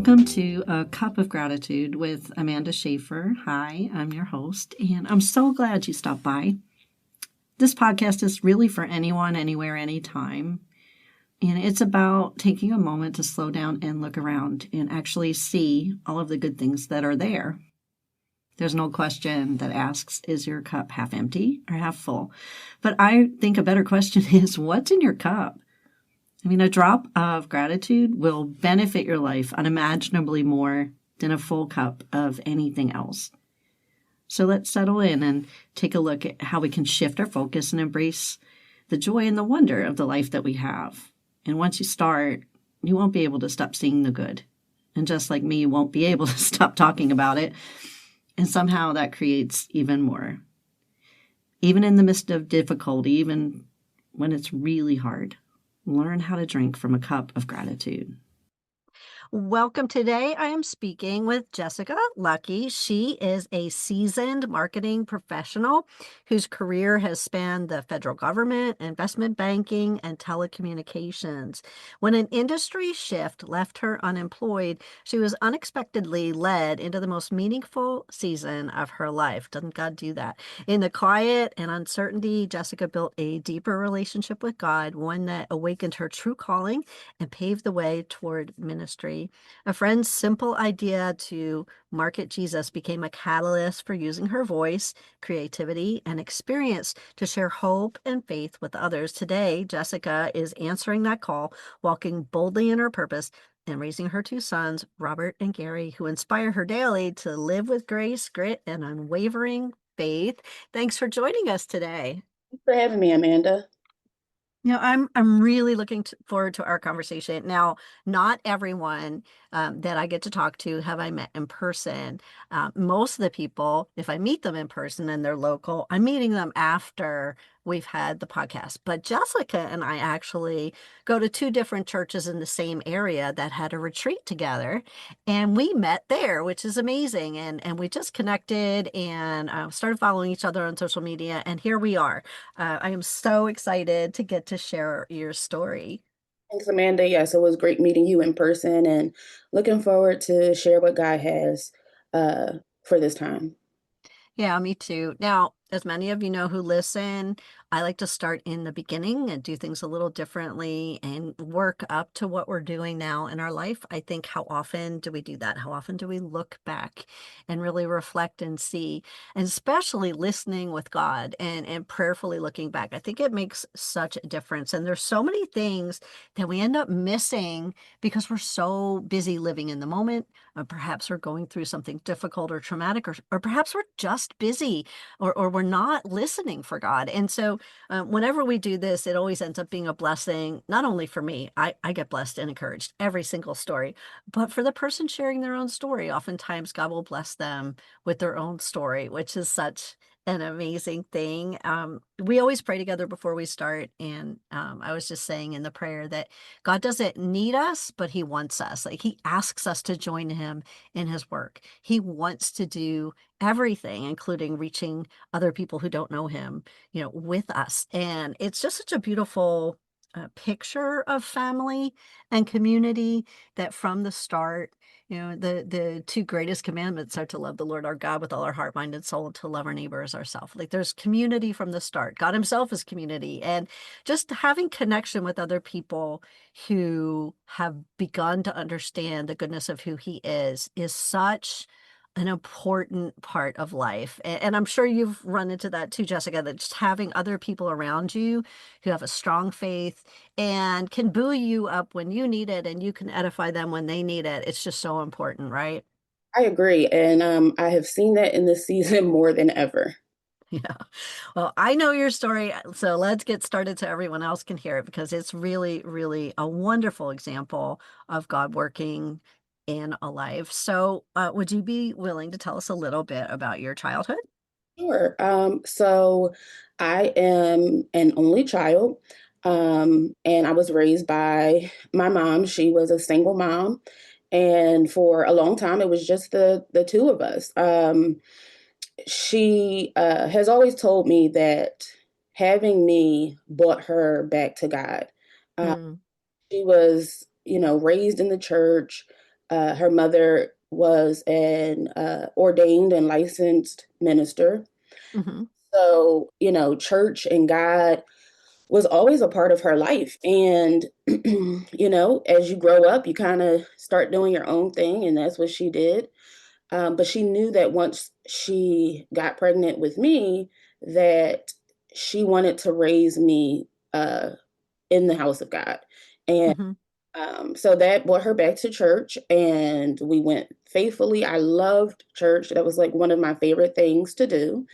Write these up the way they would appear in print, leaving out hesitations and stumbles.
Welcome to A Cup of Gratitude with Amanda Schaefer. Hi, I'm your host, and I'm so glad you stopped by. This podcast is really for anyone, anywhere, anytime. And it's about taking a moment to slow down and look around and actually see all of the good things that are there. There's no question that asks, is your cup half empty or half full? But I think a better question is, what's in your cup? I mean, a drop of gratitude will benefit your life unimaginably more than a full cup of anything else. So let's settle in and take a look at how we can shift our focus and embrace the joy and the wonder of the life that we have. And once you start, you won't be able to stop seeing the good. And just like me, you won't be able to stop talking about it. And somehow that creates even more. Even in the midst of difficulty, even when it's really hard. Learn how to drink from a cup of gratitude. Welcome. Today, I am speaking with Jessica Luckey. She is a seasoned marketing professional whose career has spanned the federal government, investment banking, and telecommunications. When an industry shift left her unemployed, she was unexpectedly led into the most meaningful season of her life. Doesn't God do that? In the quiet and uncertainty, Jessica built a deeper relationship with God, one that awakened her true calling and paved the way toward ministry. A friend's simple idea to market Jesus became a catalyst for using her voice, creativity, and experience to share hope and faith with others. Today, Jessica is answering that call, walking boldly in her purpose, and raising her two sons, Robert and Gary, who inspire her daily to live with grace, grit, and unwavering faith. Thanks for joining us today. Thanks for having me, Amanda. I'm really looking forward to our conversation. Now, not everyone that I get to talk to have I met in person. Most of the people, if I meet them in person and they're local, I'm meeting them after we've had the podcast. But Jessica and I actually go to two different churches in the same area that had a retreat together, and we met there, which is amazing. And we just connected and started following each other on social media, and here we are. I am so excited to get to share your story. Thanks, Amanda. Yes, it was great meeting you in person and looking forward to share what God has for this time. Yeah, me too. Now, as many of you know who listen, I like to start in the beginning and do things a little differently and work up to what we're doing now in our life. I think, how often do we do that? How often do we look back and really reflect and see, and especially listening with God and prayerfully looking back? I think it makes such a difference. And there's so many things that we end up missing because we're so busy living in the moment. Perhaps we're going through something difficult or traumatic, or perhaps we're just busy, or we're not listening for God. And so whenever we do this, it always ends up being a blessing, not only for me, I get blessed and encouraged every single story, but for the person sharing their own story. Oftentimes, God will bless them with their own story, which is such an amazing thing. We always pray together before we start. And I was just saying in the prayer that God doesn't need us, but he wants us. Like, he asks us to join him in his work. He wants to do everything, including reaching other people who don't know him, with us. And it's just such a beautiful picture of family and community, that from the start, the two greatest commandments are to love the Lord our God with all our heart, mind, and soul, and to love our neighbor as ourselves. Like, there's community from the start. God himself is community. And just having connection with other people who have begun to understand the goodness of who he is such an important part of life. And I'm sure you've run into that too, Jessica, that just having other people around you who have a strong faith and can buoy you up when you need it, and you can edify them when they need it. It's just so important, right? I agree. And I have seen that in this season more than ever. Yeah. Well, I know your story, so let's get started so everyone else can hear it, because it's really, really a wonderful example of God working in a life. So, would you be willing to tell us a little bit about your childhood? Sure. So I am an only child, and I was raised by my mom. She was a single mom, and for a long time, it was just the two of us. She has always told me that having me brought her back to God. Uh, Mm, she was, raised in the church. Her mother was an ordained and licensed minister. Hmm. So, church and God was always a part of her life. And, as you grow up, you kind of start doing your own thing. And that's what she did. But she knew that once she got pregnant with me, that she wanted to raise me in the house of God. And Hmm. so that brought her back to church, and we went faithfully. I loved church. That was like one of my favorite things to do.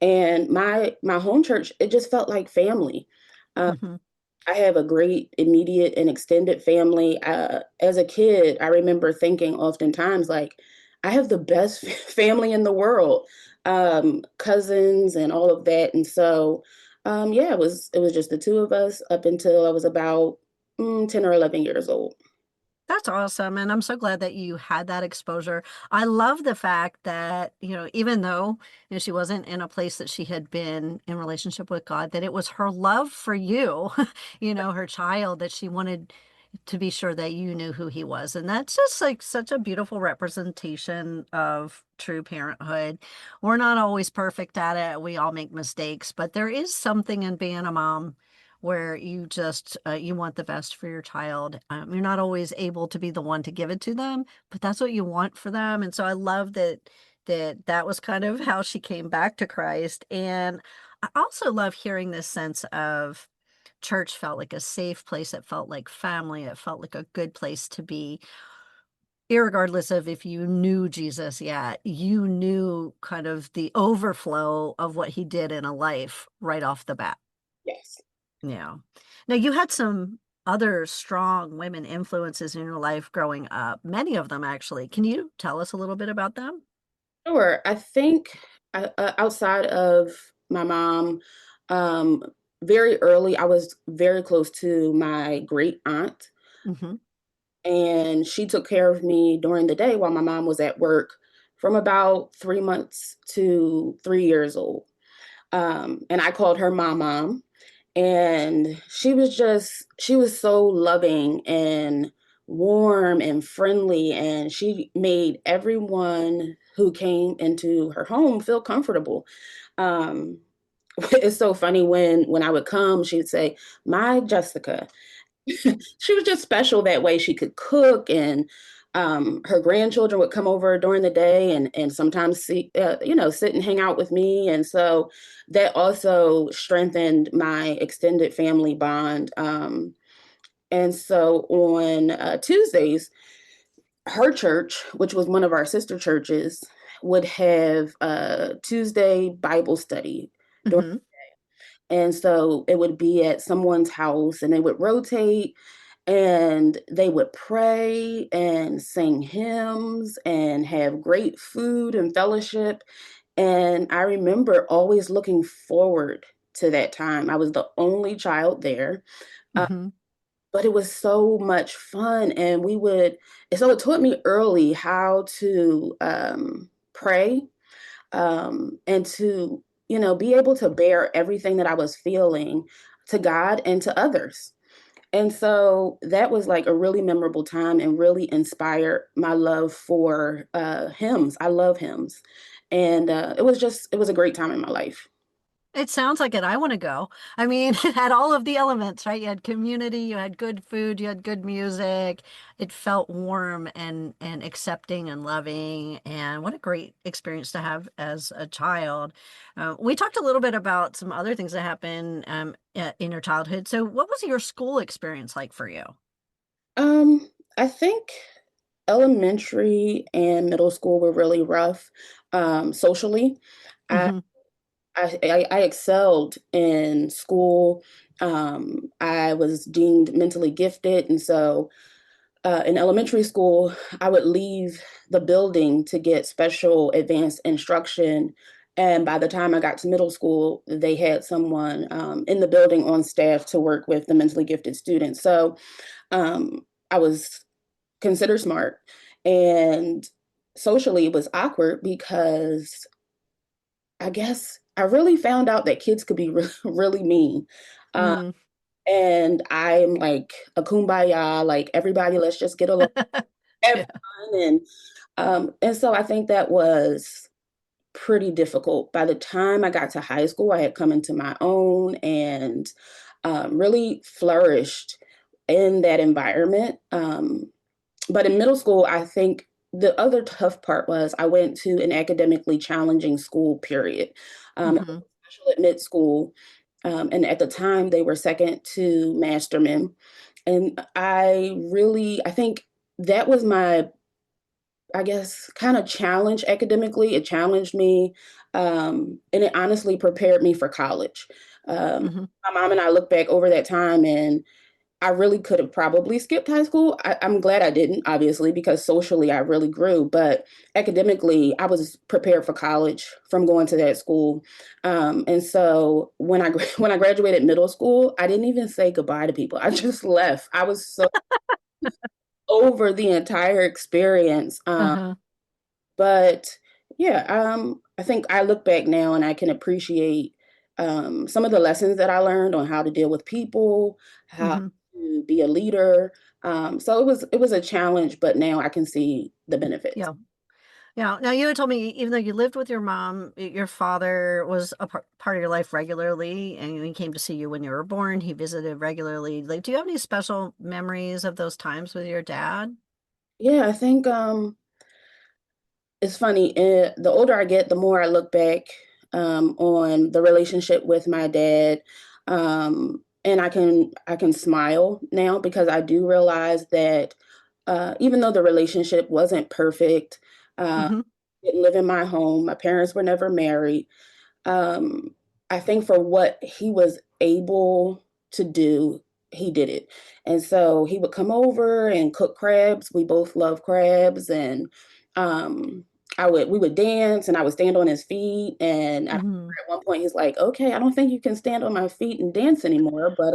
And my home church, it just felt like family. Um, Hmm. I have a great immediate and extended family. As a kid, I remember thinking oftentimes, like, I have the best family in the world, cousins and all of that. And so, yeah, it was just the two of us up until I was about 10 or 11 years old. That's awesome. And I'm so glad that you had that exposure. I love the fact that, even though, she wasn't in a place that she had been in relationship with God, that it was her love for you, her child, that she wanted to be sure that you knew who he was. And that's just like such a beautiful representation of true parenthood. We're not always perfect at it. We all make mistakes, but there is something in being a mom where you just you want the best for your child. You're not always able to be the one to give it to them, but that's what you want for them. And so I love that was kind of how she came back to Christ. And I also love hearing this sense of church felt like a safe place. It felt like family. It felt like a good place to be, irregardless of if you knew Jesus yet. You knew kind of the overflow of what he did in a life right off the bat. Yes. Yeah. Now you had some other strong women influences in your life growing up, many of them actually. Can you tell us a little bit about them? Sure. I think outside of my mom, um, very early, I was very close to my great aunt, Hmm. and she took care of me during the day while my mom was at work from about 3 months to 3 years old. And I called her my mom. And she was so loving and warm and friendly. And she made everyone who came into her home feel comfortable. Um, it's so funny when I would come, she'd say, "My Jessica." She was just special that way. She could cook, and her grandchildren would come over during the day and sometimes see, sit and hang out with me. And so that also strengthened my extended family bond. And so on Tuesdays, her church, which was one of our sister churches, would have a Tuesday Bible study. Hmm. And so it would be at someone's house, and they would rotate, and they would pray and sing hymns and have great food and fellowship. And I remember always looking forward to that time. I was the only child there, uh, Hmm. but it was so much fun. And so it taught me early how to pray, and to, be able to bear everything that I was feeling to God and to others. And so that was like a really memorable time and really inspired my love for hymns. I love hymns. And it was a great time in my life. It sounds like it. I want to go. I mean, it had all of the elements, right? You had community, you had good food, you had good music. It felt warm and accepting and loving. And what a great experience to have as a child. We talked a little bit about some other things that happened in your childhood. So, what was your school experience like for you? I think elementary and middle school were really rough socially. I, Hmm. I excelled in school. I was deemed mentally gifted. And so in elementary school, I would leave the building to get special advanced instruction. And by the time I got to middle school, they had someone in the building on staff to work with the mentally gifted students. So I was considered smart. And socially, it was awkward because I guess I really found out that kids could be really mean. Uh, Mm. and I'm like a kumbaya, like everybody, let's just get along. having Yeah. fun. And so I think that was pretty difficult. By the time I got to high school, I had come into my own and really flourished in that environment. But in middle school, I think the other tough part was I went to an academically challenging school, period. It was Hmm. special at mid school. And at the time, they were second to Masterman. And I think that was my, I guess, kind of challenge academically. It challenged me, and it honestly prepared me for college. Hmm. My mom and I look back over that time, and I really could have probably skipped high school. I'm glad I didn't, obviously, because socially I really grew. But academically, I was prepared for college from going to that school. And so when I graduated middle school, I didn't even say goodbye to people. I just left. I was so over the entire experience. Uh-huh. But yeah, I think I look back now and I can appreciate some of the lessons that I learned on how to deal with people, how Hmm. to be a leader. So it was a challenge, but now I can see the benefits. Yeah. Yeah. Now you had told me even though you lived with your mom, your father was a part of your life regularly, and he came to see you when you were born. He visited regularly. Like, do you have any special memories of those times with your dad? Yeah, I think it's funny. The older I get, the more I look back on the relationship with my dad, and I can smile now because I do realize that even though the relationship wasn't perfect, uh, Hmm. didn't live in my home. My parents were never married. um, I think for what he was able to do, he did it. And so he would come over and cook crabs. We both love crabs, and um, we would dance, and I would stand on his feet. And I remember Hmm. at one point he's like, "Okay, I don't think you can stand on my feet and dance anymore." But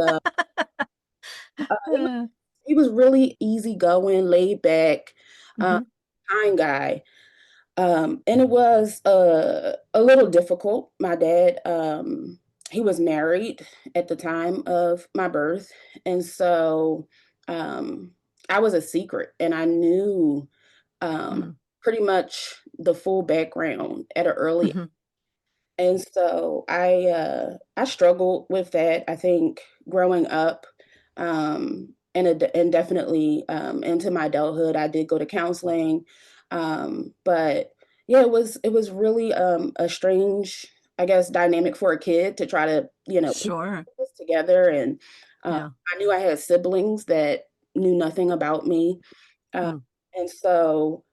he was Uh, he was really easygoing, laid back, uh, hmm. kind guy. And it was a little difficult. My dad, he was married at the time of my birth. And so um, I was a secret, and I knew um, Hmm. pretty much the full background at an early. Hmm. And so I struggled with that. I think growing up, and definitely into my adulthood, I did go to counseling. But yeah, it was really a strange, I guess, dynamic for a kid to try to piece Sure. this together. And Yeah. I knew I had siblings that knew nothing about me, uh, Mm. and so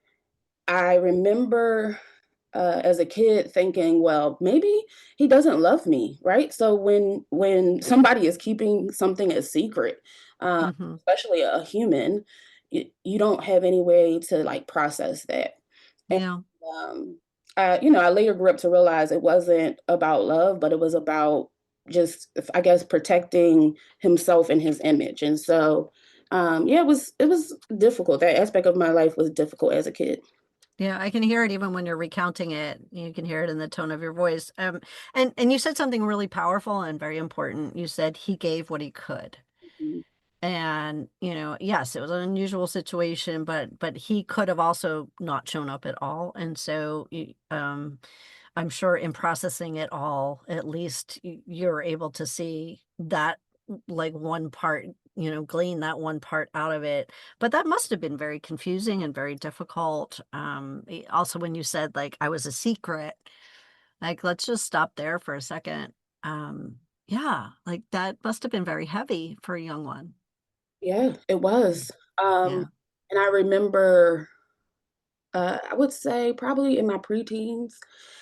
I remember as a kid thinking, well, maybe he doesn't love me, right? So when somebody is keeping something a secret, Hmm. especially a human, you don't have any way to like process that. And Yeah. um, I later grew up to realize it wasn't about love, but it was about just, I guess, protecting himself and his image. And so, yeah, it was difficult. That aspect of my life was difficult as a kid. Yeah, I can hear it even when you're recounting it. You can hear it in the tone of your voice. And you said something really powerful and very important. You said he gave what he could. Mhm. And, yes, it was an unusual situation, but he could have also not shown up at all. And so, I'm sure in processing it all, at least you're able to see that like one part, glean that one part out of it. But that must have been very confusing and very difficult. Also, when you said like I was a secret, like let's just stop there for a second. Yeah, like that must have been very heavy for a young one. Yeah, it was. Um, Yeah. and I remember, I would say probably in my preteens,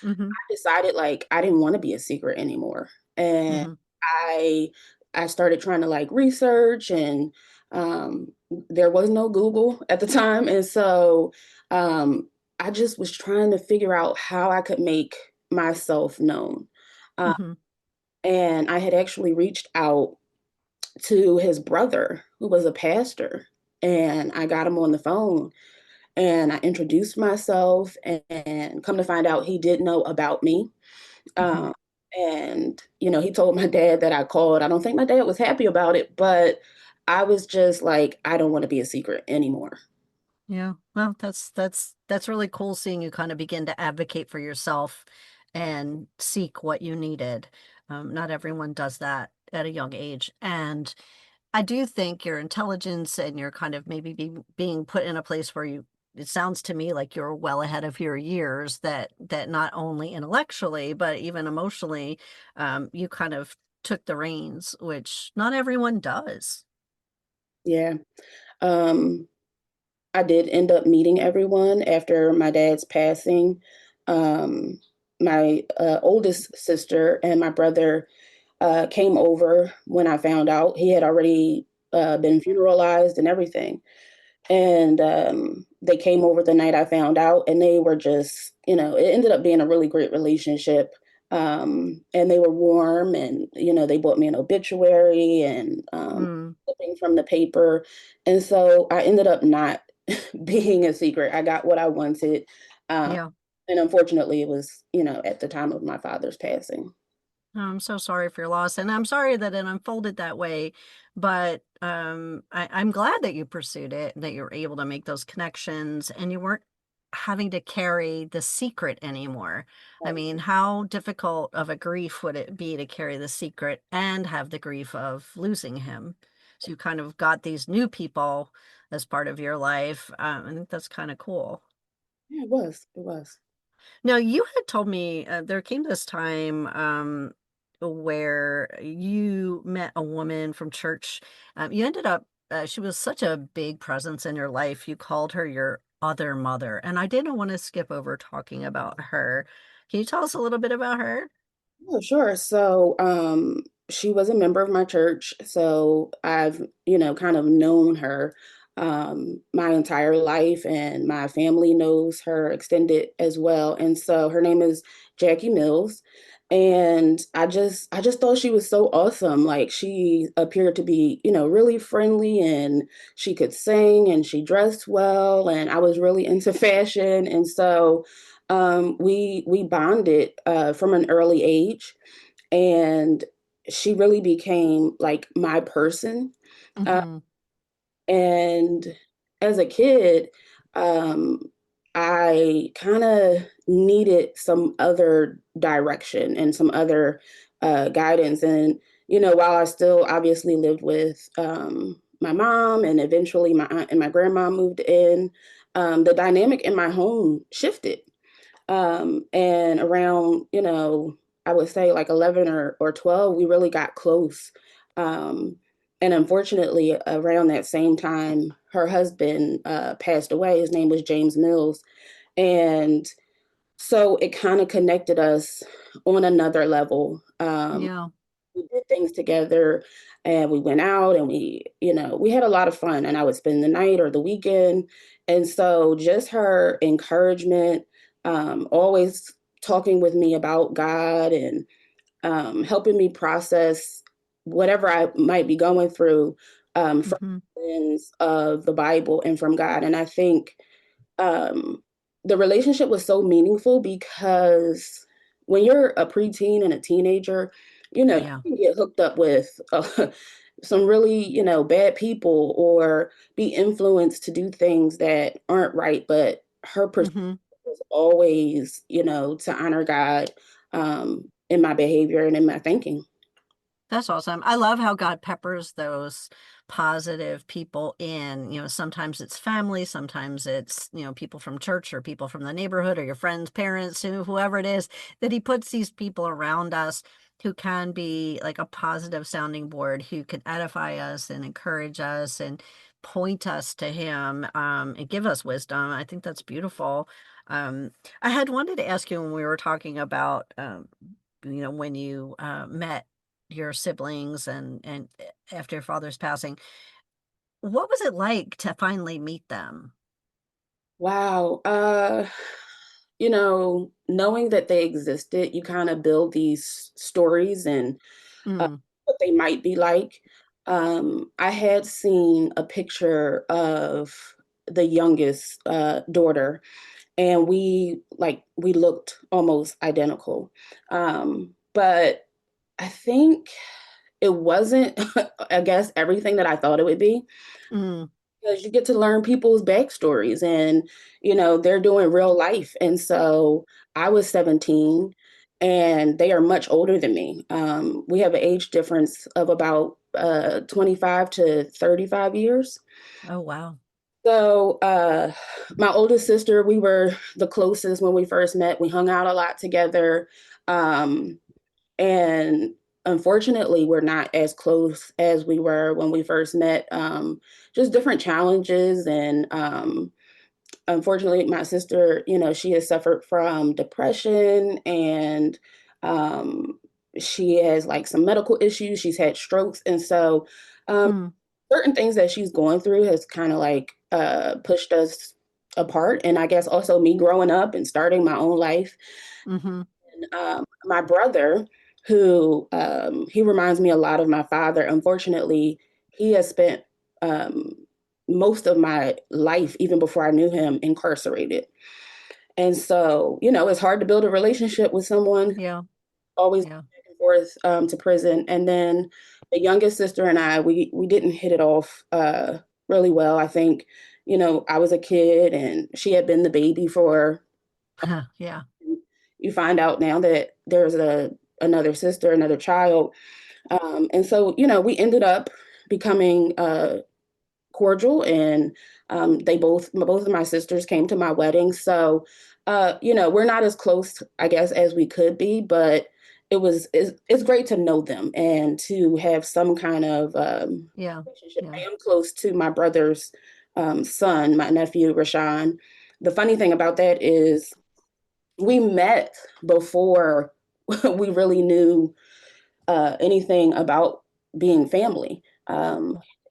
Mm-hmm. I decided like I didn't want to be a secret anymore. And Mm-hmm. I I started trying to like research, and um, there was no Google at the time. And so um, I just was trying to figure out how I could make myself known. Uh, Mm-hmm. and I had actually reached out to his brother, who was a pastor, and I got him on the phone, and I introduced myself, and come to find out he did know about me. Mm-hmm. Um, and he told my dad that I called. I don't think my dad was happy about it, but I was just like, I don't want to be a secret anymore. Yeah. Well, that's really cool seeing you kind of begin to advocate for yourself and seek what you needed. Not everyone does that at a young age. And I do think your intelligence and your kind of maybe being put in a place where it sounds to me like you're well ahead of your years, that not only intellectually, but even emotionally, you kind of took the reins, which not everyone does. Yeah. Um, I did end up meeting everyone after my dad's passing. Um, my oldest sister and my brother came over when I found out. He had already been funeralized and everything. And they came over the night I found out, and they were just, it ended up being a really great relationship. And they were warm, and they bought me an obituary and Mm, clipping from the paper, and so I ended up not being a secret. I got what I wanted, um, yeah. and unfortunately, it was at the time of my father's passing. Oh, I'm so sorry for your loss, and I'm sorry that it unfolded that way. But I'm glad that you pursued it, that you were able to make those connections, and you weren't having to carry the secret anymore. I mean, how difficult of a grief would it be to carry the secret and have the grief of losing him? So you kind of got these new people as part of your life. I think that's kind of cool. Yeah, it was. It was. Now, you had told me there came this time where you met a woman from church. You ended up, she was such a big presence in your life. You called her your other mother. And I didn't want to skip over talking about her. Can you tell us a little bit about her? Oh, sure. So, she was a member of my church. So I've, kind of known her my entire life, and my family knows her extended as well. And so her name is Jackie Mills. And I just thought she was so awesome. Like, she appeared to be, really friendly, and she could sing, and she dressed well, and I was really into fashion. And so we bonded from an early age, and she really became like my person. Uh, Hmm. and as a kid, um, I kind of needed some other direction and some other guidance. And while I still obviously lived with my mom, and eventually my aunt and my grandma moved in, the dynamic in my home shifted. And around, I would say like 11 or 12, we really got close. Um, and unfortunately, around that same time, her husband passed away. His name was James Mills. And so it kind of connected us on another level. Yeah. We did things together, and we went out, and we had a lot of fun, and I would spend the night or the weekend. And so just her encouragement, always talking with me about God, and helping me process whatever I might be going through, from Hmm. the lens of the Bible and from God. And I think um, the relationship was so meaningful because when you're a preteen and a teenager, you Yeah. can get hooked up with some really, bad people, or be influenced to do things that aren't right. But her perspective Hmm. was always, to honor God in my behavior and in my thinking. That's awesome. I love how God peppers those positive people in. Sometimes it's family, sometimes it's, people from church or people from the neighborhood or your friends, parents, whoever it is, that He puts these people around us who can be like a positive sounding board, who can edify us and encourage us and point us to Him, and give us wisdom. I think that's beautiful. Um, I had wanted to ask you when we were talking about, when you met your siblings and after your father's passing, what was it like to finally meet them? Wow. Knowing that they existed, you kind of build these stories and uh, Mm, what they might be like. I had seen a picture of the youngest daughter, and we looked almost identical. But I think it wasn't, I guess, everything that I thought it would be. mm, because you get to learn people's backstories and, they're doing real life. And so I was 17 and they are much older than me. We have an age difference of about 25 to 35 years. Oh, wow. So, my oldest sister, we were the closest when we first met. We hung out a lot together. Um, and unfortunately, we're not as close as we were when we first met. Just different challenges. And unfortunately, my sister, she has suffered from depression and um, she has like some medical issues. She's had strokes. And so, um, Hmm. certain things that she's going through has kind of like pushed us apart. And I guess also me growing up and starting my own life. Mm-hmm. And, my brother, who he reminds me a lot of my father. Unfortunately, he has spent um, most of my life, even before I knew him, incarcerated. And so, it's hard to build a relationship with someone Yeah. always Yeah. back and forth to prison. And then the youngest sister and I, we didn't hit it off really well. I think, I was a kid and she had been the baby for. Yeah. You find out now that there's another sister, another child, and so we ended up becoming cordial, and they both of my sisters came to my wedding. So, we're not as close, I guess, as we could be, but it's great to know them and to have some kind of Yeah. relationship. I Yeah. am close to my brother's son, my nephew Rashawn. The funny thing about that is we met before we really knew anything about being family.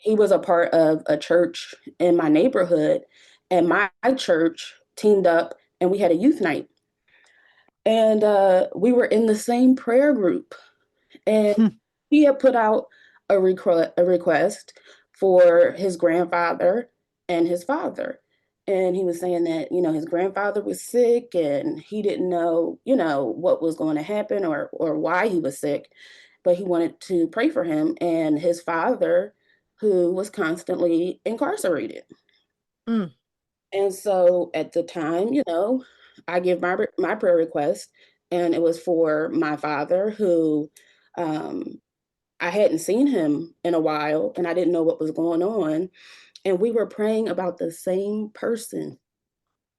He was a part of a church in my neighborhood, and my church teamed up and we had a youth night. And we were in the same prayer group. And he had put out a request for his grandfather and his father. And he was saying that, his grandfather was sick and he didn't know, what was going to happen or why he was sick, but he wanted to pray for him and his father, who was constantly incarcerated. Mm. And so at the time, I give my prayer request, and it was for my father who um, I hadn't seen him in a while and I didn't know what was going on. And we were praying about the same person.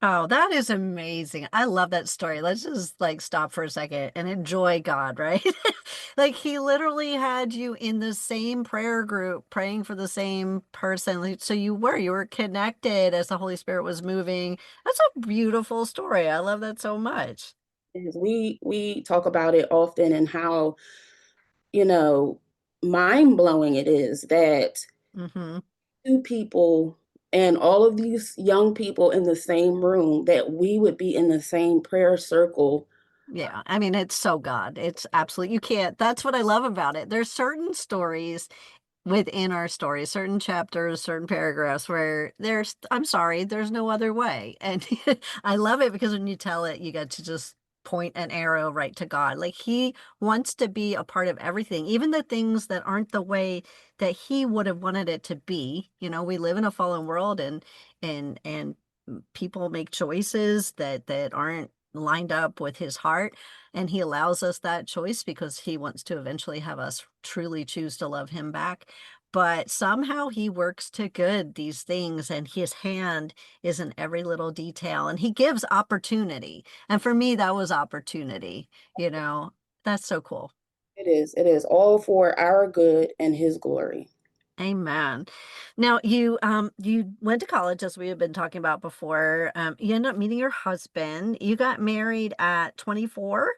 Oh, that is amazing. I love that story. Let's just like stop for a second and enjoy God, right? Like he literally had you in the same prayer group praying for the same person. So you were connected as the Holy Spirit was moving. That's a beautiful story. I love that so much. We talk about it often and how, you know, mind blowing it is that Hmm. two people and all of these young people in the same room, that we would be in the same prayer circle. Yeah, I mean, it's so God. It's absolutely, you can't, that's what I love about it. There's certain stories within our story, certain chapters, certain paragraphs where I'm sorry, there's no other way. And I love it because when you tell it, you get to just point an arrow right to God. Like he wants to be a part of everything, even the things that aren't the way that he would have wanted it to be. We live in a fallen world and people make choices that aren't lined up with his heart, and he allows us that choice because he wants to eventually have us truly choose to love him back. But somehow he works to good these things, and his hand is in every little detail, and he gives opportunity. And for me, that was opportunity, you know. That's so cool. It is all for our good and his glory. Amen. Now you went to college, as we have been talking about before. You ended up meeting your husband. You got married at 24,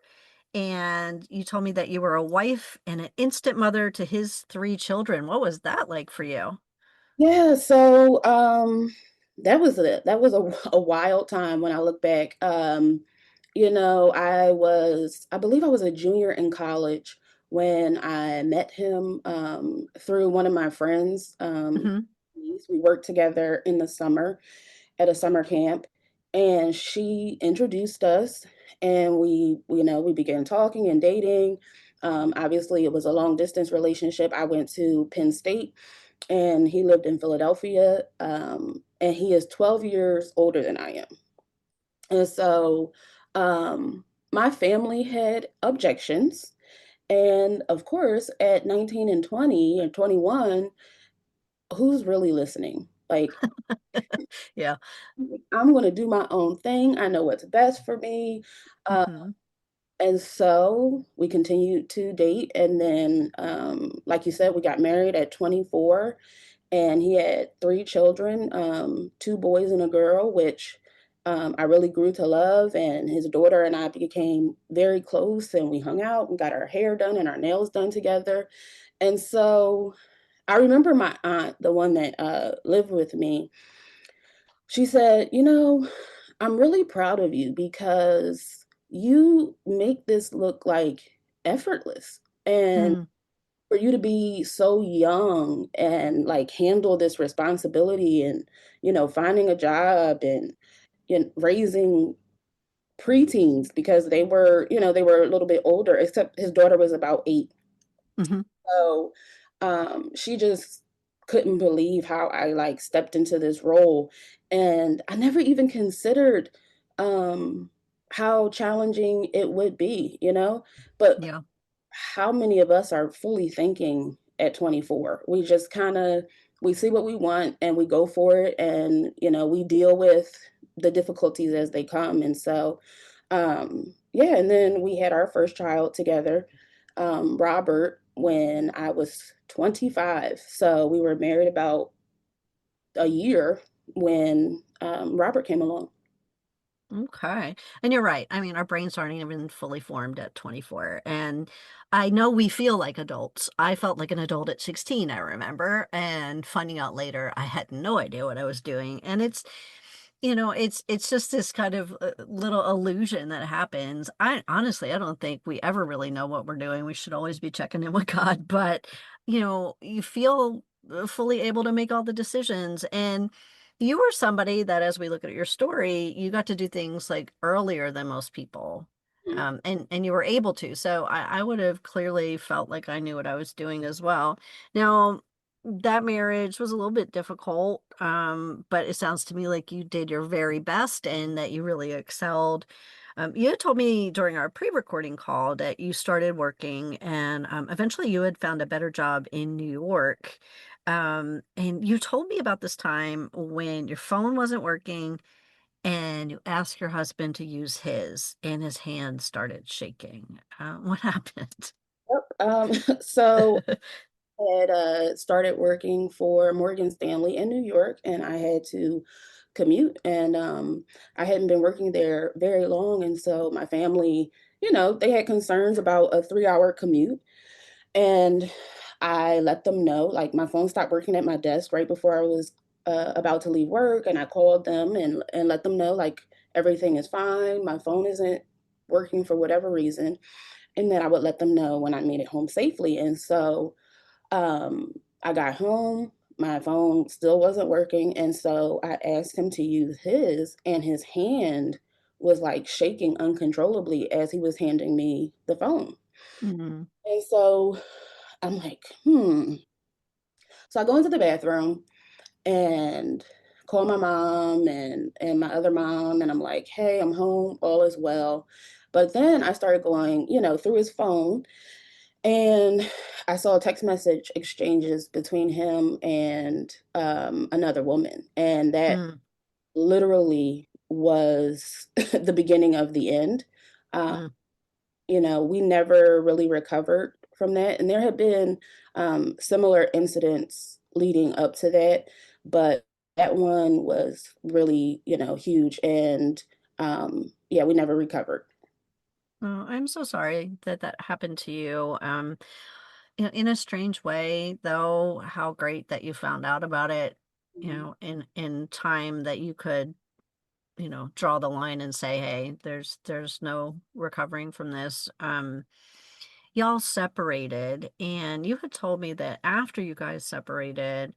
and you told me that you were a wife and an instant mother to his three children. What was that like for you? Yeah, so that was a wild time when I look back. I believe I was a junior in college when I met him through one of my friends. Hmm. We worked together in the summer at a summer camp, and she introduced us, and we began talking and dating. Obviously, it was a long distance relationship. I went to Penn State, and he lived in Philadelphia. And he is 12 years older than I am. And so my family had objections. And of course, at 19 and 20 and 21, who's really listening? Like, Yeah. I'm going to do my own thing. I know what's best for me. Uh, Mhm. and so we continued to date. And then, like you said, we got married at 24, and he had three children, two boys and a girl, which I really grew to love. And his daughter and I became very close, and we hung out and got our hair done and our nails done together. And so I remember my aunt, the one that lived with me, she said, I'm really proud of you because you make this look like effortless. And Mm. for you to be so young and like handle this responsibility and, finding a job and, raising preteens because they were a little bit older, except his daughter was about 8. Mhm. So, she just couldn't believe how I, like, stepped into this role, and I never even considered, um, how challenging it would be, but Yeah. how many of us are fully thinking at 24? We just we see what we want and we go for it, and, we deal with the difficulties as they come. And so, yeah, and then we had our first child together, Robert, when I was 25. So we were married about a year when Robert came along. Okay. And you're right. I mean, our brains aren't even fully formed at 24. And I know we feel like adults. I felt like an adult at 16, I remember, and finding out later I had no idea what I was doing. And it's just this kind of little illusion that happens. I honestly, I don't think we ever really know what we're doing. We should always be checking in with God, but you feel fully able to make all the decisions. And you were somebody that, as we look at your story, you got to do things like earlier than most people. Mhm. And you were able to. So I would have clearly felt like I knew what I was doing as well. Now, that marriage was a little bit difficult, but it sounds to me like you did your very best and that you really excelled. You had told me during our pre-recording call that you started working and eventually you had found a better job in New York. And you told me about this time when your phone wasn't working and you asked your husband to use his and his hand started shaking. What happened? Yep. So had started working for Morgan Stanley in New York, and I had to commute. And I hadn't been working there very long, and so my family, they had concerns about a 3-hour commute. And I let them know, like, my phone stopped working at my desk right before I was about to leave work, and I called them and let them know, like, everything is fine. My phone isn't working for whatever reason, and then I would let them know when I made it home safely. And so um, I got home, my phone still wasn't working, and so I asked him to use his, and his hand was like shaking uncontrollably as he was handing me the phone. Mm, And so I'm like, So I go into the bathroom and call my mom and my other mom, and I'm like, hey, I'm home, all is well. But then I started going, through his phone, and I saw text message exchanges between him and another woman. And that mm, literally was the beginning of the end. Uh, mm. we never really recovered from that. And there had been similar incidents leading up to that, but that one was really, huge. And yeah, we never recovered. Oh, I'm so sorry that that happened to you. In a strange way, though, how great that you found out about it, Mhm. in time that you could, draw the line and say, hey, there's no recovering from this. Y'all separated, and you had told me that after you guys separated,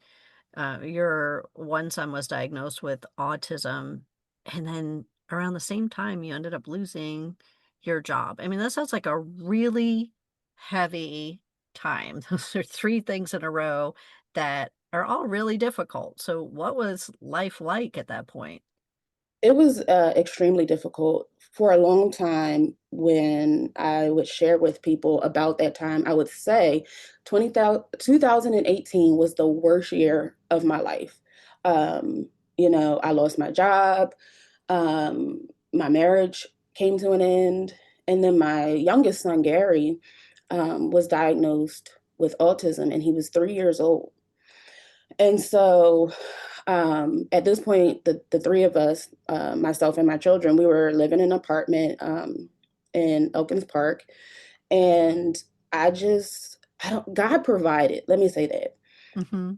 your one son was diagnosed with autism, and then around the same time, you ended up losing your job. I mean, that sounds like a really heavy time. Those are three things in a row that are all really difficult. So what was life like at that point? It was extremely difficult for a long time. When I would share with people about that time, I would say 2018 was the worst year of my life. Um, I lost my job, my marriage came to an end, and then my youngest son, Gary, was diagnosed with autism, and he was 3 years old. And so at this point, the three of us, myself and my children, we were living in an apartment in Elkins Park. And I don't, God provided, let me say that. Hmm.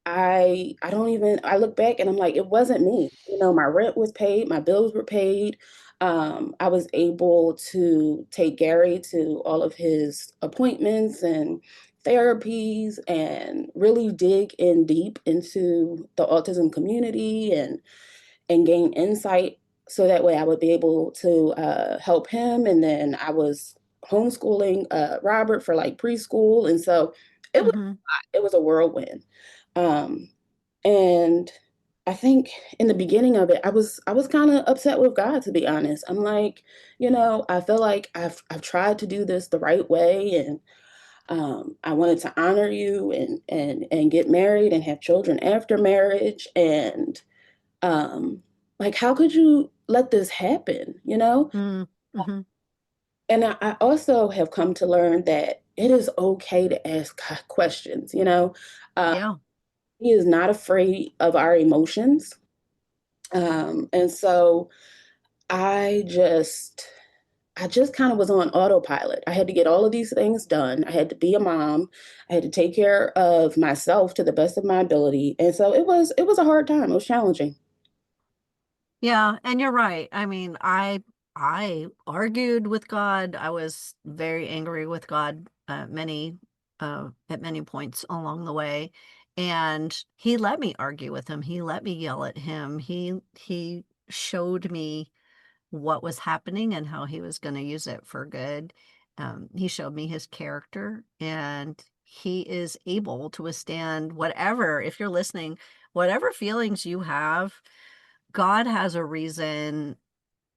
I don't even, I look back and I'm like, it wasn't me. My rent was paid, my bills were paid. I was able to take Gary to all of his appointments and therapies and really dig in deep into the autism community and gain insight so that way I would be able to help him. And then I was homeschooling Robert for like preschool. And so it was Hmm. it was a whirlwind. Um, and I think in the beginning of it, I was kind of upset with God, to be honest. I'm like, I feel like I've tried to do this the right way, and I wanted to honor you and get married and have children after marriage, and um, like, how could you let this happen? Mm-hmm. And I also have come to learn that it is okay to ask God questions. Uh, Yeah. he is not afraid of our emotions. And so I just I just kind of was on autopilot. I had to get all of these things done. I had to be a mom. I had to take care of myself to the best of my ability. And so it was a hard time. It was challenging. Yeah, and you're right. I mean, I argued with God. I was very angry with God at many points along the way, and he let me argue with him. He let me yell at him. He showed me what was happening and how he was going to use it for good. He showed me his character, and he is able to withstand whatever, if you're listening, whatever feelings you have. God has a reason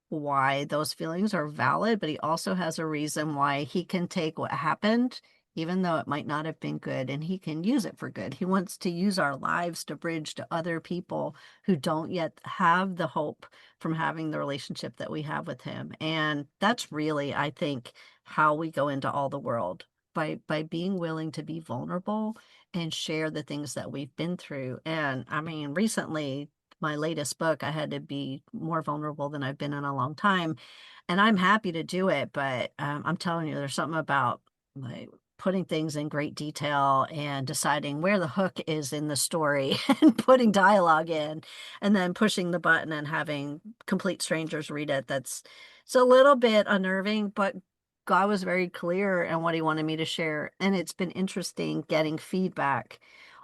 why those feelings are valid, but he also has a reason why he can take what happened, even though it might not have been good, and he can use it for good. He wants to use our lives to bridge to other people who don't yet have the hope from having the relationship that we have with him. And that's really, I think, how we go into all the world. By being willing to be vulnerable and share the things that we've been through. And I mean, recently, my latest book, I had to be more vulnerable than I've been in a long time. And I'm happy to do it, but I'm telling you, there's something about like putting things in great detail and deciding where the hook is in the story and putting dialogue in and then pushing the button and having complete strangers read it. It's a little bit unnerving, but God was very clear in what he wanted me to share. And it's been interesting getting feedback.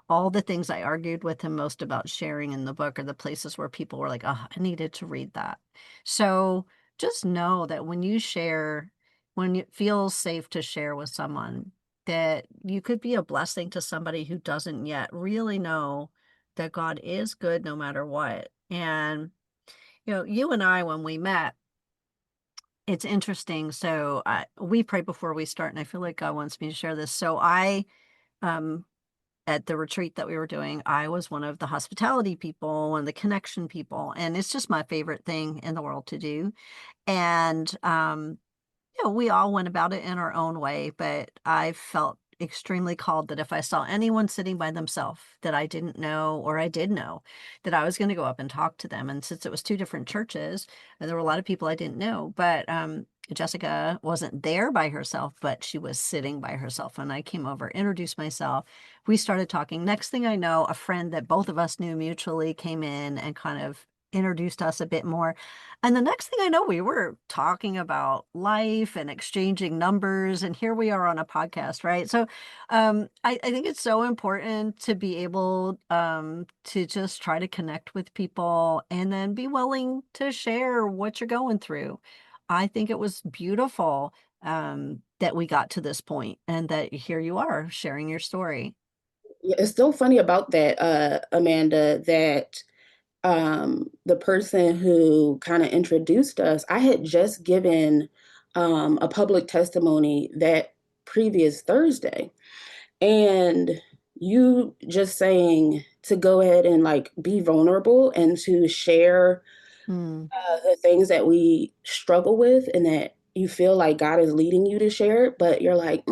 All the things I argued with him most about sharing in the book are the places where people were like, oh, I needed to read that. So just know that when you share, when it feels safe to share with someone, that you could be a blessing to somebody who doesn't yet really know that God is good no matter what. And, you and I, when we met, it's interesting. So we pray before we start, and I feel like God wants me to share this. So um, at the retreat that we were doing, I was one of the hospitality people and the connection people, and it's just my favorite thing in the world to do. And we all went about it in our own way, but I felt extremely called that if I saw anyone sitting by themselves that I didn't know or I did know, that I was going to go up and talk to them. And since it was two different churches, and there were a lot of people I didn't know, but Jessica wasn't there by herself, but she was sitting by herself. And I came over, introduced myself. We started talking. Next thing I know, a friend that both of us knew mutually came in and kind of introduced us a bit more. And the next thing I know, we were talking about life and exchanging numbers, and here we are on a podcast, right? So, I think it's so important to be able to just try to connect with people and then be willing to share what you're going through. I think it was beautiful that we got to this point and that here you are sharing your story. Yeah, it's so funny about that, Amanda, that the person who kind of introduced us, I had just given a public testimony that previous Thursday. And you just saying to go ahead and like be vulnerable and to share Hmm. the things that we struggle with and that you feel like God is leading you to share it, but you're like, I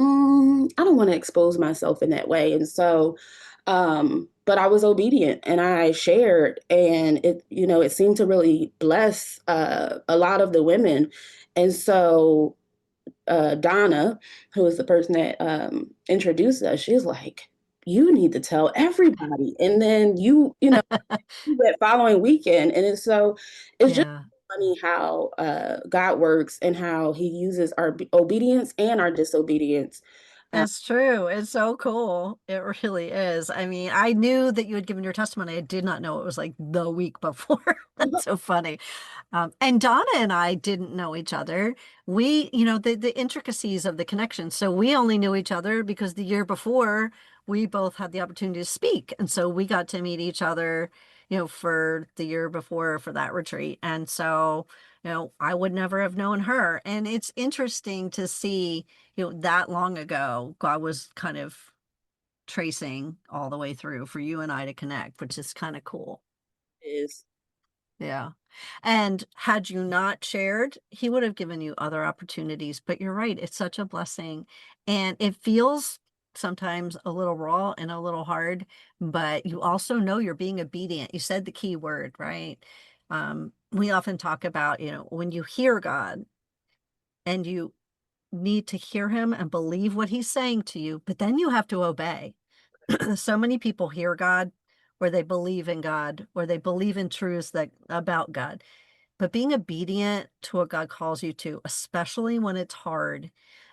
don't want to expose myself in that way. And so, but I was obedient and I shared, and it seemed to really bless a lot of the women. And so, Donna, who is the person that introduced us, she's like, you need to tell everybody. And then that following weekend. And it's just Yeah. funny how God works and how he uses our obedience and our disobedience. Uh, It's true. It's so cool. It really is. I mean, I knew that you had given your testimony. I did not know it was like the week before. That's so funny. And Donna and I didn't know each other. The intricacies of the connection. So we only knew each other because the year before we both had the opportunity to speak. And so we got to meet each other, for the year before for that retreat. And so, I would never have known her. And it's interesting to see, that long ago, God was kind of tracing all the way through for you and I to connect, which is kind of cool. is Yeah. And had you not shared, he would have given you other opportunities. But you're right, it's such a blessing. And it feels sometimes a little raw and a little hard, but you also know you're being obedient. You said the key word, right? We often talk about, when you hear God and you need to hear him and believe what he's saying to you, but then you have to obey. So many people hear God, or they believe in God, or they believe in truths that about God, but being obedient to what God calls you to, especially when it's hard,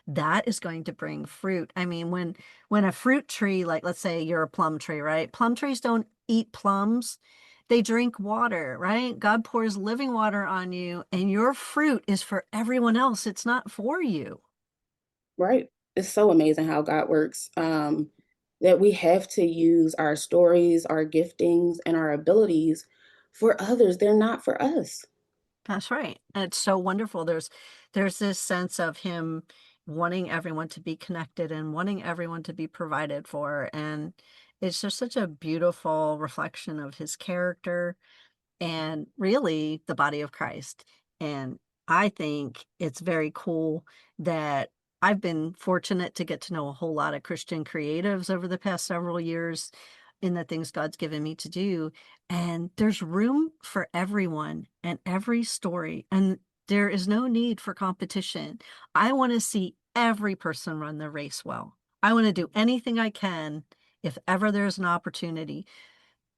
that is going to bring fruit. I mean, when a fruit tree, like let's say you're a plum tree, right? Plum trees don't eat plums. They drink water, right? God pours living water on you, and your fruit is for everyone else. It's not for you. right. It's so amazing how God works. That we have to use our stories, our giftings, and our abilities for others. They're not for us. That's right. And it's so wonderful. There's this sense of him wanting everyone to be connected and wanting everyone to be provided for. And it's just such a beautiful reflection of his character and really the body of Christ. And I think it's very cool that I've been fortunate to get to know a whole lot of Christian creatives over the past several years in the things God's given me to do. And there's room for everyone and every story. And there is no need for competition. I want to see every person run the race well. I want to do anything I can if ever there's an opportunity,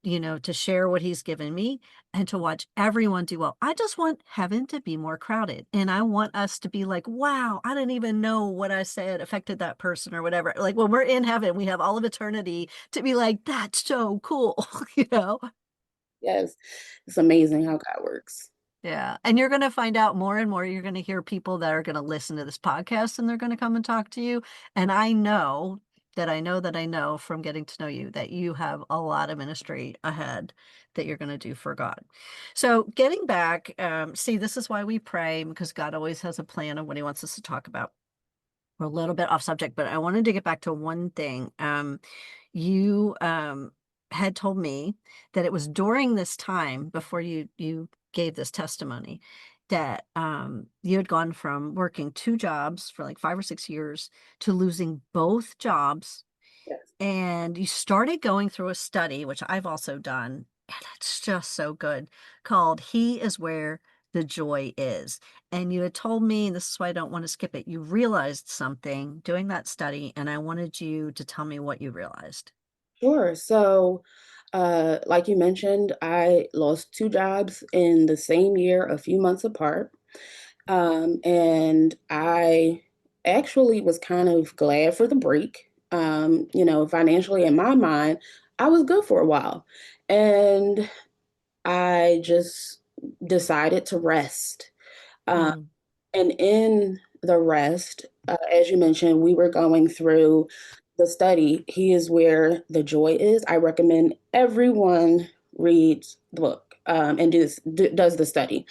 to share what he's given me and to watch everyone do well. I just want heaven to be more crowded. And I want us to be like, wow, I didn't even know what I said affected that person or whatever. Like when we're in heaven, we have all of eternity to be like, that's so cool, you know? Yes, it's amazing how God works. Yeah. And you're going to find out more and more. You're going to hear people that are going to listen to this podcast and they're going to come and talk to you. And I know that I know that I know from getting to know you that you have a lot of ministry ahead that you're going to do for God. So getting back, see, this is why we pray, because God always has a plan of what he wants us to talk about. We're a little bit off subject, but I wanted to get back to one thing. You had told me that it was during this time before you gave this testimony that you had gone from working two jobs for like 5 or 6 years to losing both jobs, Yes. and you started going through a study, which I've also done, and it's just so good, called He is Where the Joy Is. And you had told me, and this is why I don't want to skip it, you realized something doing that study, and I wanted you to tell me what you realized. Sure. So, like you mentioned, I lost two jobs in the same year, a few months apart. And I actually was kind of glad for the break. Financially in my mind, I was good for a while. And I just decided to rest. Um, and in the rest, as you mentioned, we were going through the study, He is where the joy is. I recommend everyone reads the book and does the study.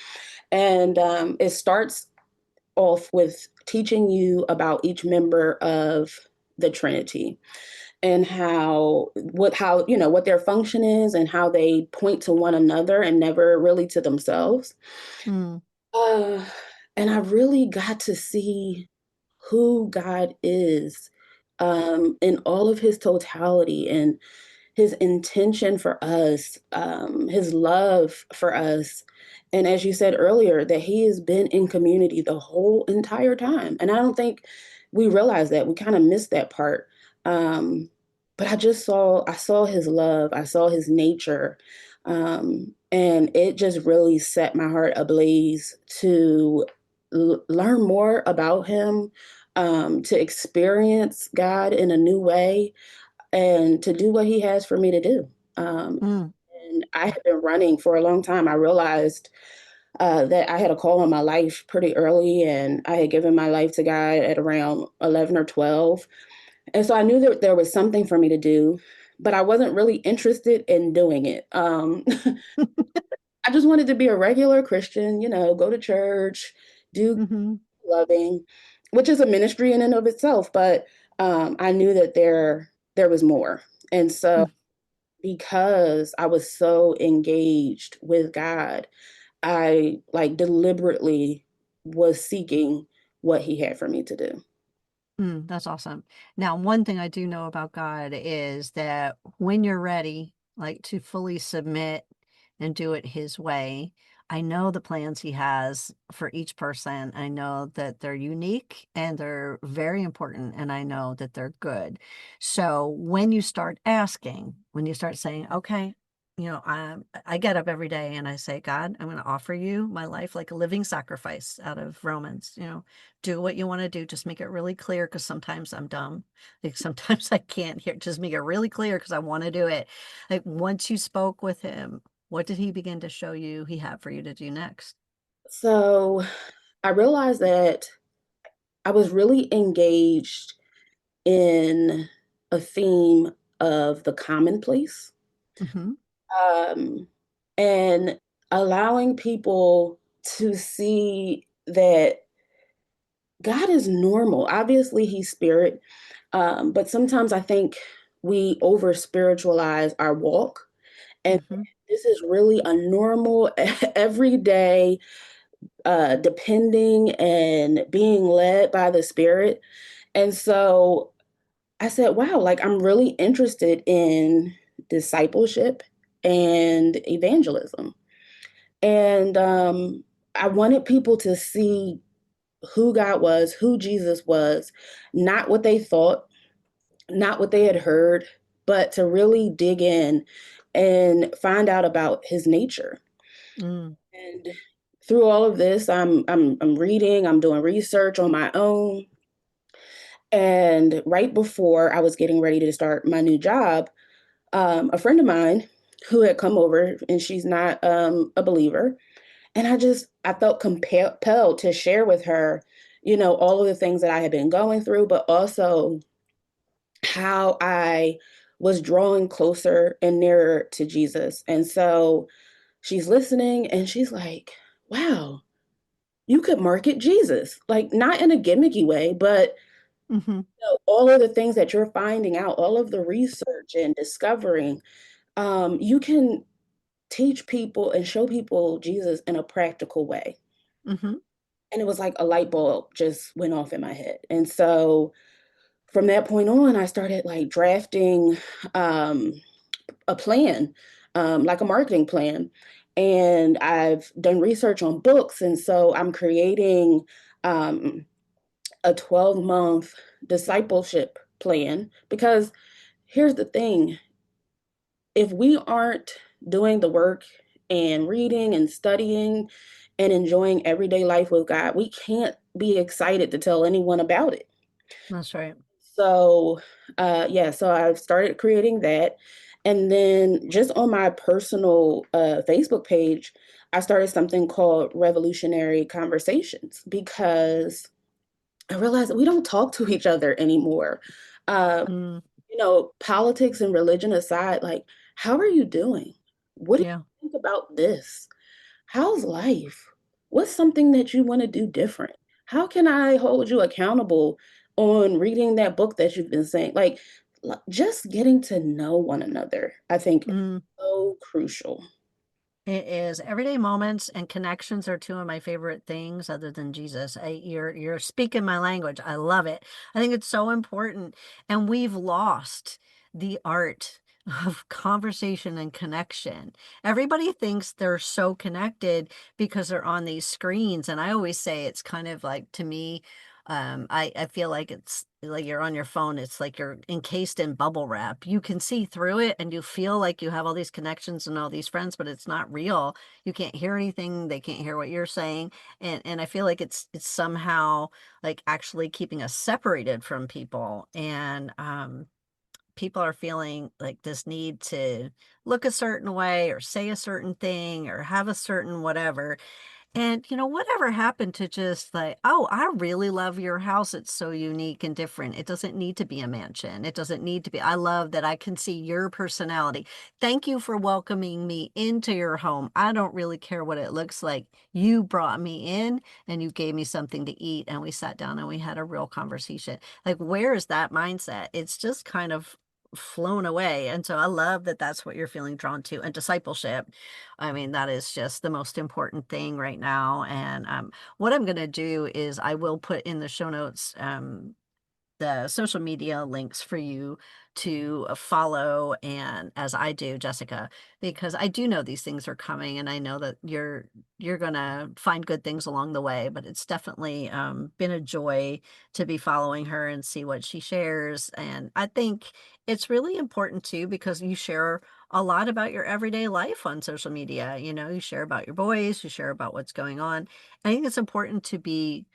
And it starts off with teaching you about each member of the Trinity and how what their function is and how they point to one another and never really to themselves. Mm, Uh, and I really got to see who God is in all of his totality and his intention for us, his love for us. And as you said earlier, that he has been in community the whole entire time. And I don't think we realize that. We kind of missed that part. Um, but I saw his love, I saw his nature. And it just really set my heart ablaze to learn more about him, to experience God in a new way and to do what he has for me to do. Um, mm, and I had been running for a long time. I realized that I had a call on my life pretty early, and I had given my life to God at around 11 or 12. And so I knew that there was something for me to do, but I wasn't really interested in doing it. I just wanted to be a regular Christian, go to church, do mm-hmm, loving, which is a ministry in and of itself. But I knew that there was more. And so mm, because I was so engaged with God, I like deliberately was seeking what he had for me to do. that's awesome. Now, one thing I do know about God is that when you're ready, like to fully submit and do it his way, I know the plans he has for each person. I know that they're unique and they're very important, and I know that they're good. So when you start asking, when you start saying, okay, I get up every day and I say, God, I'm going to offer you my life like a living sacrifice out of Romans, do what you want to do. Just make it really clear because sometimes I'm dumb. Like sometimes I can't hear. Just make it really clear because I want to do it. Like once you spoke with him, what did he begin to show you he had for you to do next? So I realized that I was really engaged in a theme of the commonplace, Mm-hmm. um, and allowing people to see that God is normal. Obviously, he's spirit, but sometimes I think we over spiritualize our walk. And Mm-hmm. this is really a normal, everyday, depending and being led by the spirit. And so I said, wow, like I'm really interested in discipleship and evangelism. And I wanted people to see who God was, who Jesus was, not what they thought, not what they had heard, but to really dig in and find out about his nature. Mm, And through all of this, I'm reading, I'm doing research on my own. And right before I was getting ready to start my new job, a friend of mine who had come over, and she's not a believer, and I felt compelled to share with her, all of the things that I had been going through, but also how I was drawing closer and nearer to Jesus. And so she's listening and she's like, wow, you could market Jesus, like not in a gimmicky way, but mm-hmm. all of the things that you're finding out, all of the research and discovering, you can teach people and show people Jesus in a practical way. Mm-hmm. And it was like a light bulb just went off in my head. And so from that point on, I started like drafting um, a plan, like a marketing plan. And I've done research on books. And so I'm creating um, a 12-month discipleship plan because here's the thing, if we aren't doing the work and reading and studying and enjoying everyday life with God, we can't be excited to tell anyone about it. That's right. So, yeah, so I've started creating that. And then just on my personal Facebook page, I started something called Revolutionary Conversations because I realized that we don't talk to each other anymore. Mm, Politics and religion aside, like, how are you doing? What do yeah. you think about this? How's life? What's something that you want to do different? How can I hold you accountable on reading that book that you've been saying? Like, just getting to know one another, I think, is Mm. so crucial. It is. Everyday moments and connections are two of my favorite things other than Jesus. You're speaking my language. I love it. I think it's so important. And we've lost the art of conversation and connection. Everybody thinks they're so connected because they're on these screens. And I always say it's kind of like, to me, I feel like it's like you're on your phone. It's like you're encased in bubble wrap. You can see through it and you feel like you have all these connections and all these friends, but it's not real. You can't hear anything. They can't hear what you're saying. And I feel like it's somehow like actually keeping us separated from people. And people are feeling like this need to look a certain way or say a certain thing or have a certain whatever. And, whatever happened to just like, oh, I really love your house. It's so unique and different. It doesn't need to be a mansion. It doesn't need to be. I love that I can see your personality. Thank you for welcoming me into your home. I don't really care what it looks like. You brought me in and you gave me something to eat, and we sat down and we had a real conversation. Like, where is that mindset? It's just kind of flown away. And so I love that that's what you're feeling drawn to. And discipleship, I mean, that is just the most important thing right now. And what I'm going to do is I will put in the show notes the social media links for you to follow, and as I do, Jessica, because I do know these things are coming and I know that you're gonna find good things along the way. But it's definitely been a joy to be following her and see what she shares. And I think it's really important too, because you share a lot about your everyday life on social media. You share about your boys, you share about what's going on. I think it's important to be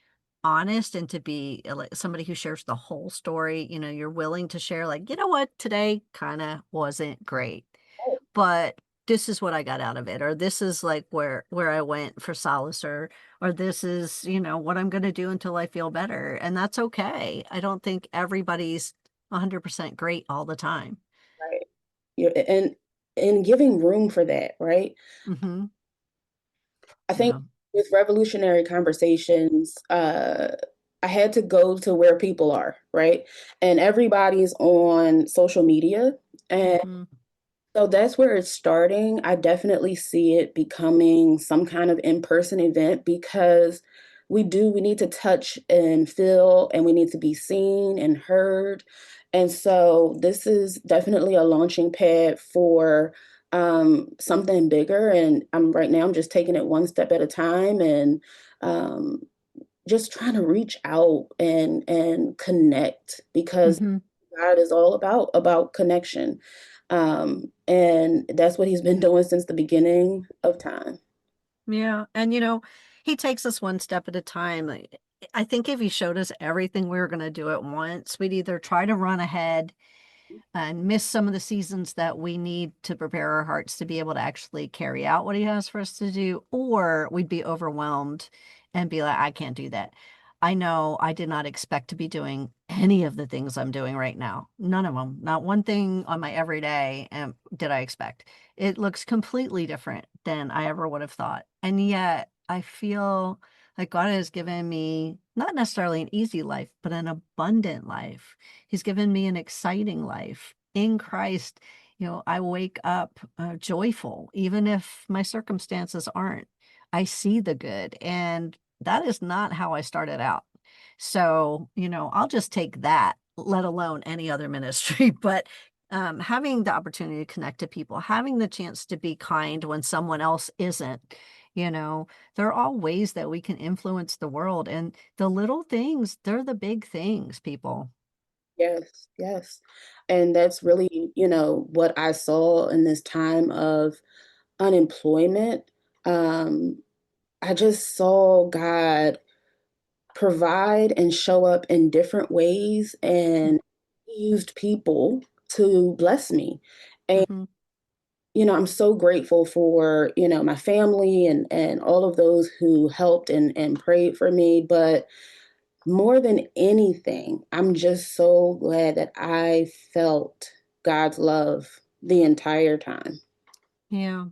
honest and to be like somebody who shares the whole story. You're willing to share, like, what, today kind of wasn't great, but this is what I got out of it, or this is like where I went for solace, or this is, what I'm going to do until I feel better. And that's okay. I don't think everybody's 100% great all the time. Right. And giving room for that, right? Hmm. I think Yeah. with revolutionary conversations, I had to go to where people are, right? And everybody's on social media. And Hmm. so that's where it's starting. I definitely see it becoming some kind of in-person event because we need to touch and feel, and we need to be seen and heard. And so this is definitely a launching pad for something bigger. And I'm just taking it one step at a time, and um, just trying to reach out and connect, because Hmm. God is all about connection. And that's what he's been doing since the beginning of time. Yeah. And he takes us one step at a time. I think if he showed us everything we were going to do at once, we'd either try to run ahead and miss some of the seasons that we need to prepare our hearts to be able to actually carry out what he has for us to do, or we'd be overwhelmed and be like, I can't do that. I know I did not expect to be doing any of the things I'm doing right now. None of them. Not one thing on my everyday did I expect. It looks completely different than I ever would have thought. And yet I feel like God has given me not necessarily an easy life, but an abundant life. He's given me an exciting life in Christ. I wake up joyful, even if my circumstances aren't. I see the good, and that is not how I started out. So, I'll just take that, let alone any other ministry. But having the opportunity to connect to people, having the chance to be kind when someone else isn't, you know, there are all ways that we can influence the world. And the little things, they're the big things, people. Yes, yes. And that's really, what I saw in this time of unemployment. Um, I just saw God provide and show up in different ways, and he used people to bless me. And Mm-hmm. I'm so grateful for, my family and all of those who helped and prayed for me. But more than anything, I'm just so glad that I felt God's love the entire time. Yeah.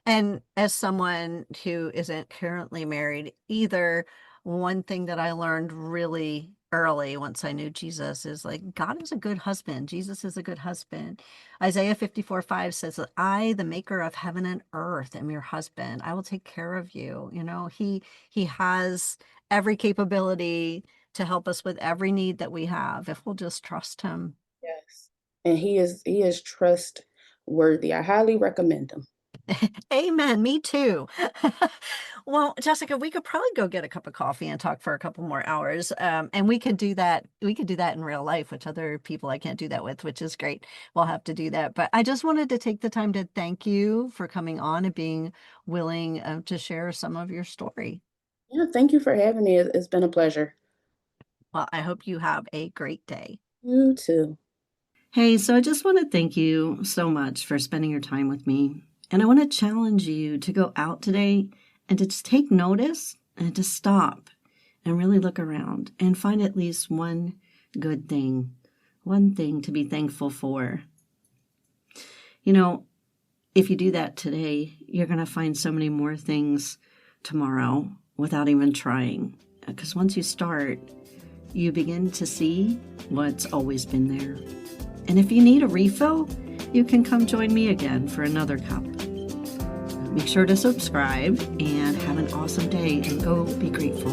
And as someone who isn't currently married either, one thing that I learned really early once I knew Jesus is like, God is a good husband. Jesus is a good husband. Isaiah 54:5 says that I, the maker of heaven and earth, am your husband. I will take care of you. He has every capability to help us with every need that we have if we'll just trust him. Yes. And he is trustworthy. I highly recommend him. Amen. Me too. Well, Jessica, we could probably go get a cup of coffee and talk for a couple more hours. And we could do that. We could do that in real life, which other people I can't do that with, which is great. We'll have to do that. But I just wanted to take the time to thank you for coming on and being willing to share some of your story. Yeah, thank you for having me. It's been a pleasure. Well, I hope you have a great day. You too. Hey, so I just want to thank you so much for spending your time with me. And I want to challenge you to go out today and to just take notice and to stop and really look around and find at least good thing, one thing to be thankful for. You know, if you do that today, you're going to find so many more things tomorrow without even trying. Because once you start, you begin to see what's always been there. And if you need a refill, you can come join me again for another cup. Make sure to subscribe and have an awesome day and go be grateful.